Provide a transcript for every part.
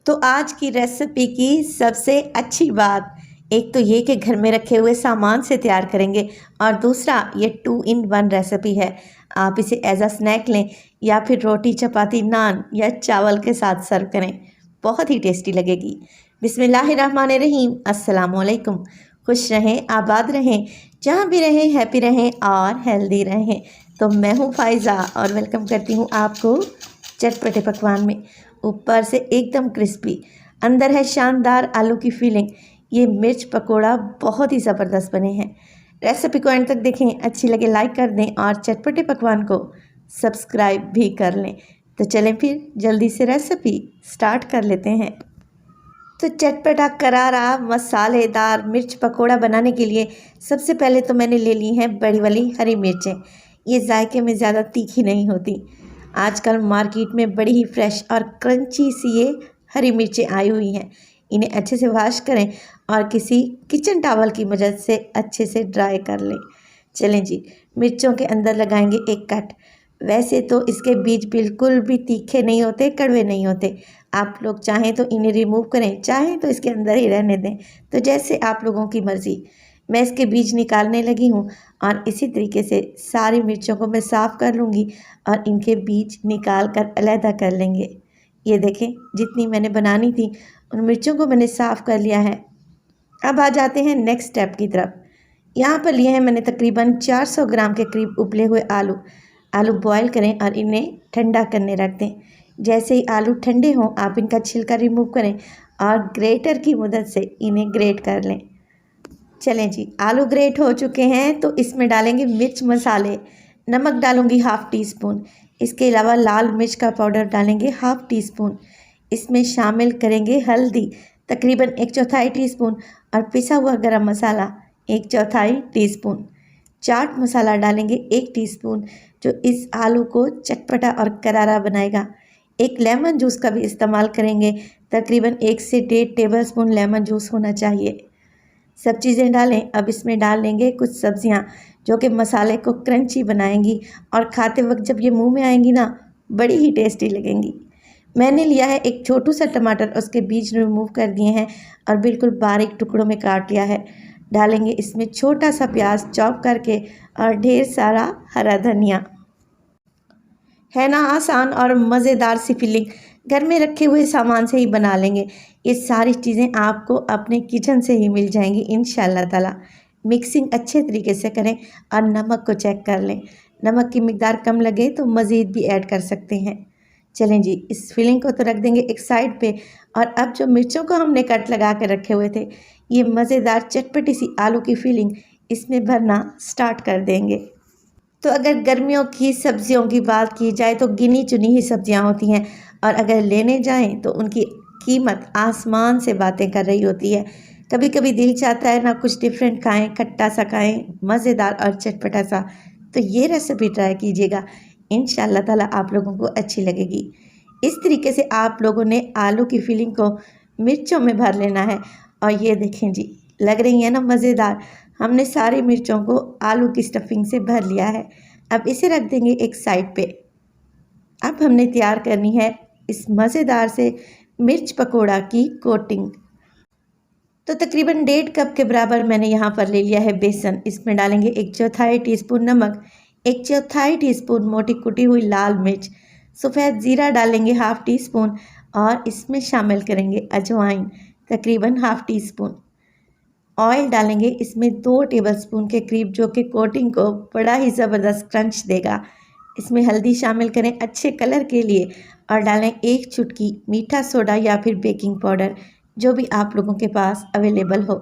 तो आज की रेसिपी की सबसे अच्छी बात एक तो ये कि घर में रखे हुए सामान से तैयार करेंगे और दूसरा ये 2 इन 1 रेसिपी है। आप इसे एज अ स्नैक लें या फिर रोटी चपाती नान या चावल के साथ सर्व करें, बहुत ही टेस्टी लगेगी। बिस्मिल्लाहिर्रहमानिर्रहीम, अस्सलाम वालेकुम। खुश रहें, आबाद रहें, जहाँ भी रहें हैप्पी रहें और हेल्दी रहें। तो मैं हूँ फ़ाइज़ा और वेलकम करती हूँ आपको चटपटे पकवान में। ऊपर से एकदम क्रिस्पी, अंदर है शानदार आलू की फीलिंग। ये मिर्च पकोड़ा बहुत ही ज़बरदस्त बने हैं। रेसिपी को एंड तक देखें, अच्छी लगे लाइक कर दें और चटपटे पकवान को सब्सक्राइब भी कर लें। तो चलें फिर जल्दी से रेसिपी स्टार्ट कर लेते हैं। तो चटपटा करारा मसालेदार मिर्च पकोड़ा बनाने के लिए सबसे पहले तो मैंने ले ली हैं बड़ी वाली हरी मिर्चें। ये जायके में ज़्यादा तीखी नहीं होती। आजकल मार्केट में बड़ी ही फ्रेश और क्रंची सी ये हरी मिर्चें आई हुई हैं। इन्हें अच्छे से वॉश करें और किसी किचन टॉवल की मदद से अच्छे से ड्राई कर लें। चलें जी, मिर्चों के अंदर लगाएंगे एक कट। वैसे तो इसके बीज बिल्कुल भी तीखे नहीं होते, कड़वे नहीं होते। आप लोग चाहें तो इन्हें रिमूव करें, चाहें तो इसके अंदर ही रहने दें, तो जैसे आप लोगों की मर्ज़ी। मैं इसके बीज निकालने लगी हूँ और इसी तरीके से सारी मिर्चों को मैं साफ़ कर लूँगी और इनके बीज निकाल कर अलहदा कर लेंगे। ये देखें, जितनी मैंने बनानी थी उन मिर्चों को मैंने साफ़ कर लिया है। अब आ जाते हैं नेक्स्ट स्टेप की तरफ। यहाँ पर लिए हैं मैंने तकरीबन 400 ग्राम के करीब उबले हुए आलू। आलू बॉयल करें और इन्हें ठंडा करने रख दें। जैसे ही आलू ठंडे हों आप इनका छिलका रिमूव करें और ग्रेटर की मदद से इन्हें ग्रेट कर लें। चलें जी, आलू ग्रेट हो चुके हैं तो इसमें डालेंगे मिर्च मसाले। नमक डालूंगी हाफ़ टी स्पून। इसके अलावा लाल मिर्च का पाउडर डालेंगे हाफ़ टी स्पून। इसमें शामिल करेंगे हल्दी तकरीबन 1/4 टीस्पून और पिसा हुआ गरम मसाला 1/4 टीस्पून। चाट मसाला डालेंगे 1 टीस्पून, जो इस आलू को चटपटा और करारा बनाएगा। एक लेमन जूस का भी इस्तेमाल करेंगे, तकरीबन 1 से 1.5 टेबलस्पून लेमन जूस होना चाहिए। सब चीज़ें डालें। अब इसमें डाल लेंगे कुछ सब्जियां जो कि मसाले को क्रंची बनाएंगी और खाते वक्त जब ये मुंह में आएंगी ना, बड़ी ही टेस्टी लगेंगी। मैंने लिया है एक छोटू सा टमाटर, उसके बीज रिमूव कर दिए हैं और बिल्कुल बारीक टुकड़ों में काट लिया है। डालेंगे इसमें छोटा सा प्याज चॉप करके और ढेर सारा हरा धनिया। है ना आसान और मज़ेदार सी फीलिंग। घर में रखे हुए सामान से ही बना लेंगे। ये सारी चीज़ें आपको अपने किचन से ही मिल जाएंगी इंशाल्लाह ताला। मिक्सिंग अच्छे तरीके से करें और नमक को चेक कर लें। नमक की मिकदार कम लगे तो मज़ीद भी ऐड कर सकते हैं। चलें जी, इस फिलिंग को तो रख देंगे एक साइड पे और अब जो मिर्चों को हमने कट लगा के रखे हुए थे, ये मज़ेदार चटपटी सी आलू की फीलिंग इसमें भरना स्टार्ट कर देंगे। तो अगर गर्मियों की सब्जियों की बात की जाए तो गिनी चुनी ही सब्जियां होती हैं और अगर लेने जाएं तो उनकी कीमत आसमान से बातें कर रही होती है। कभी कभी दिल चाहता है ना कुछ डिफरेंट खाएं, खट्टा सा खाएं, मज़ेदार और चटपटा सा। तो ये रेसिपी ट्राई कीजिएगा, इंशाल्लाह ताला आप लोगों को अच्छी लगेगी। इस तरीके से आप लोगों ने आलू की फीलिंग को मिर्चों में भर लेना है और ये देखें जी, लग रही है ना मज़ेदार। हमने सारी मिर्चों को आलू की स्टफिंग से भर लिया है। अब इसे रख देंगे एक साइड पे। अब हमने तैयार करनी है इस मज़ेदार से मिर्च पकोड़ा की कोटिंग। तो तकरीबन 1.5 कप के बराबर मैंने यहाँ पर ले लिया है बेसन। इसमें डालेंगे 1/4 टीस्पून नमक, 1/4 टीस्पून मोटी कुटी हुई लाल मिर्च, सफ़ेद ज़ीरा डालेंगे हाफ़ टी स्पून और इसमें शामिल करेंगे अजवाइन तकरीबन हाफ़ टी स्पून। ऑयल डालेंगे इसमें 2 टेबलस्पून के करीब, जो कि कोटिंग को बड़ा ही ज़बरदस्त क्रंच देगा। इसमें हल्दी शामिल करें अच्छे कलर के लिए और डालें 1 चुटकी मीठा सोडा या फिर बेकिंग पाउडर, जो भी आप लोगों के पास अवेलेबल हो।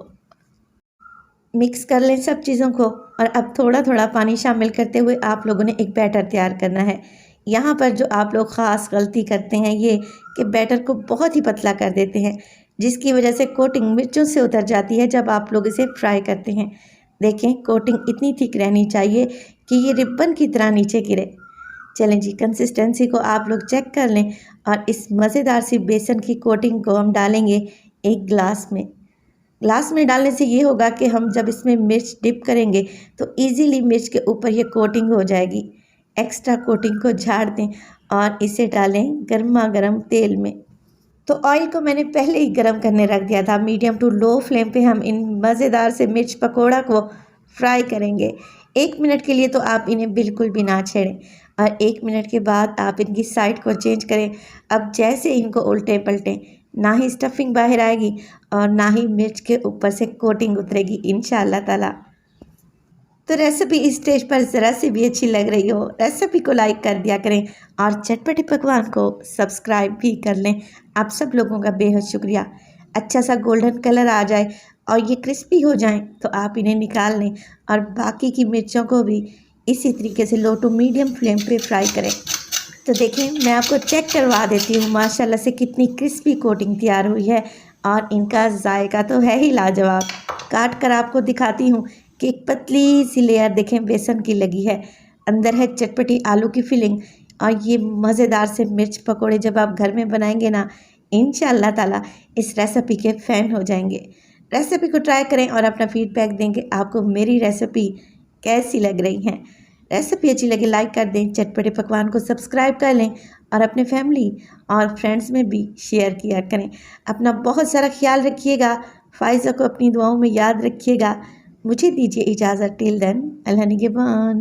मिक्स कर लें सब चीज़ों को और अब थोड़ा थोड़ा पानी शामिल करते हुए आप लोगों ने एक बैटर तैयार करना है। यहाँ पर जो आप लोग ख़ास गलती करते हैं ये कि बैटर को बहुत ही पतला कर देते हैं, जिसकी वजह से कोटिंग मिर्चों से उतर जाती है जब आप लोग इसे फ्राई करते हैं। देखें, कोटिंग इतनी थिक रहनी चाहिए कि ये रिबन की तरह नीचे गिरे। चलें जी, कंसिस्टेंसी को आप लोग चेक कर लें और इस मज़ेदार सी बेसन की कोटिंग को हम डालेंगे एक ग्लास में। ग्लास में डालने से ये होगा कि हम जब इसमें मिर्च डिप करेंगे तो इजीली मिर्च के ऊपर ये कोटिंग हो जाएगी। एक्स्ट्रा कोटिंग को झाड़ दें और इसे डालें गर्मा गर्म तेल में। तो ऑयल को मैंने पहले ही गरम करने रख दिया था। मीडियम टू लो फ्लेम पे हम इन मज़ेदार से मिर्च पकोड़ा को फ्राई करेंगे। 1 मिनट के लिए तो आप इन्हें बिल्कुल भी ना छेड़ें और 1 मिनट के बाद आप इनकी साइड को चेंज करें। अब जैसे इनको उल्टे पलटें, ना ही स्टफिंग बाहर आएगी और ना ही मिर्च के ऊपर से कोटिंग उतरेगी इंशाअल्लाह ताला। तो रेसिपी इस स्टेज पर ज़रा सी भी अच्छी लग रही हो, रेसिपी को लाइक कर दिया करें और चटपटे पकवान को सब्सक्राइब भी कर लें। आप सब लोगों का बेहद शुक्रिया। अच्छा सा गोल्डन कलर आ जाए और ये क्रिस्पी हो जाएं तो आप इन्हें निकाल लें और बाकी की मिर्चों को भी इसी तरीके से लो टू मीडियम फ्लेम पे फ्राई करें। तो देखें, मैं आपको चेक करवा देती हूँ माशाल्लाह से कितनी क्रिस्पी कोटिंग तैयार हुई है और इनका जायका तो है ही लाजवाब। काट कर आपको दिखाती हूँ कि एक पतली सी लेयर देखें बेसन की लगी है, अंदर है चटपटी आलू की फिलिंग और ये मज़ेदार से मिर्च पकोड़े जब आप घर में बनाएंगे ना, इंशाअल्लाह ताला इस रेसिपी के फ़ैन हो जाएंगे। रेसिपी को ट्राई करें और अपना फीडबैक देंगे आपको मेरी रेसिपी कैसी लग रही हैं। रेसिपी अच्छी लगे लाइक कर दें, चटपटे पकवान को सब्सक्राइब कर लें और अपने फैमिली और फ्रेंड्स में भी शेयर किया करें। अपना बहुत सारा ख्याल रखिएगा, फ़ाइज़ा को अपनी दुआओं में याद रखिएगा। मुझे दीजिए इजाज़त, टिल देन अल्लाह निगहबान।